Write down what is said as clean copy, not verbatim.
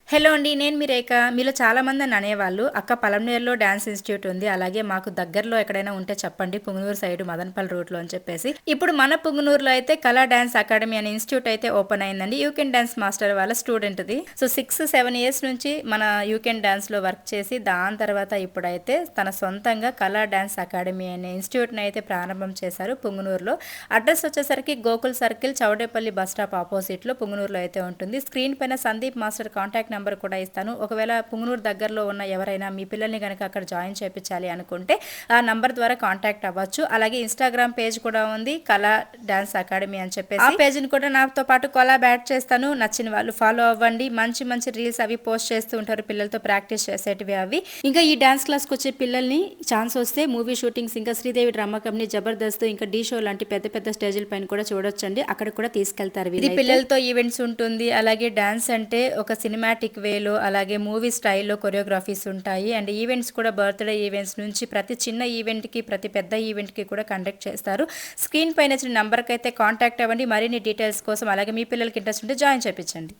Hello అండి. నేను మీ రేఖ. మీలో చాలామంది నన్ను అనేవాళ్ళు, "అక్క పలమనేరులో డాన్స్ ఇన్‌స్టిట్యూట్ ఉంది. అలాగే మాకు దగ్గరలో ఎక్కడైనా ఉంటే చెప్పండి. పుంగనూరు సైడ్ మదనపల్లి రూట్‌లో" అని చెప్పేసి. ఇప్పుడు మన పుంగనూరులో అయితే కళా డాన్స్ అకాడమీ అనే ఇన్‌స్టిట్యూట్ అయితే ఓపెన్ అయిందండి. యూ కెన్ డాన్స్ మాస్టర్ వాళ్ళ స్టూడెంట్‌ది. సో, 6, 7 ఇయర్స్ నుంచి మన యూ కెన్ డాన్స్‌లో వర్క్ చేసి, దాని తర్వాత ఇప్పుడైతే తన సొంతంగా కళా డాన్స్ అకాడమీ అనే ఇన్‌స్టిట్యూట్‌ని అయితే ప్రారంభం చేశారు పుంగనూరులో. అడ్రస్ వచ్చేసరికి Gokul circle, Chowdepalli bus stop ఆపోజిట్‌లో పుంగనూరులో అయితే ఉంటుంది. స్క్రీన్ పైన సందీప్ మాస్టర్ కాంటాక్ట్ నెంబర్ కూడా ఇస్తాను. ఒకవేళ పుంగనూరు దగ్గరలో ఉన్న ఎవరైనా మీ పిల్లల్ని కనుక అక్కడ జాయిన్ చేయించాలి అనుకుంటే ఆ నంబర్ ద్వారా కాంటాక్ట్ అవ్వచ్చు. అలాగే ఇన్స్టాగ్రామ్ పేజ్ కూడా ఉంది, కళా డాన్స్ అకాడమీ అని చెప్పేసి. ఆ పేజ్ని కూడా నాతో పాటు కొలాబ్ యాడ్ చేస్తాను. నచ్చిన వాళ్ళు ఫాలో అవ్వండి. మంచి మంచి రీల్స్ అవి పోస్ట్ చేస్తూ ఉంటారు, పిల్లలతో ప్రాక్టీస్ చేసేటివి అవి. ఇంకా ఈ డాన్స్ క్లాస్కి వచ్చే పిల్లల్ని ఛాన్స్ వస్తే మూవీ షూటింగ్స్, ఇంకా శ్రీదేవి డ్రామా కంపెనీ, జబర్దస్త్, ఇంకా ఢీ షో లాంటి పెద్ద పెద్ద స్టేజ్ల పైన కూడా చూడొచ్చండి. అక్కడ కూడా తీసుకెళ్తారు. ఇది పిల్లలతో ఈవెంట్స్ ఉంటుంది. అలాగే డాన్స్ అంటే ఒక సినిమాటిక్ వేలో, అలాగే మూవీ స్టైల్లో కొరియోగ్రఫీస్ ఉంటాయి. అండ్ ఈవెంట్స్ కూడా బర్త్డే ఈవెంట్స్ నుంచి ప్రతి చిన్న ఈవెంట్కి, ప్రతి పెద్ద ఈవెంట్కి కూడా కండక్ట్ చేస్తారు. స్క్రీన్ పైన ఇచ్చిన నంబర్కి అయితే కాంటాక్ట్ అవ్వండి మరిన్ని డీటెయిల్స్ కోసం. అలాగే మీ పిల్లలకి ఇంట్రెస్ట్ ఉంటే జాయిన్ చేయించండి.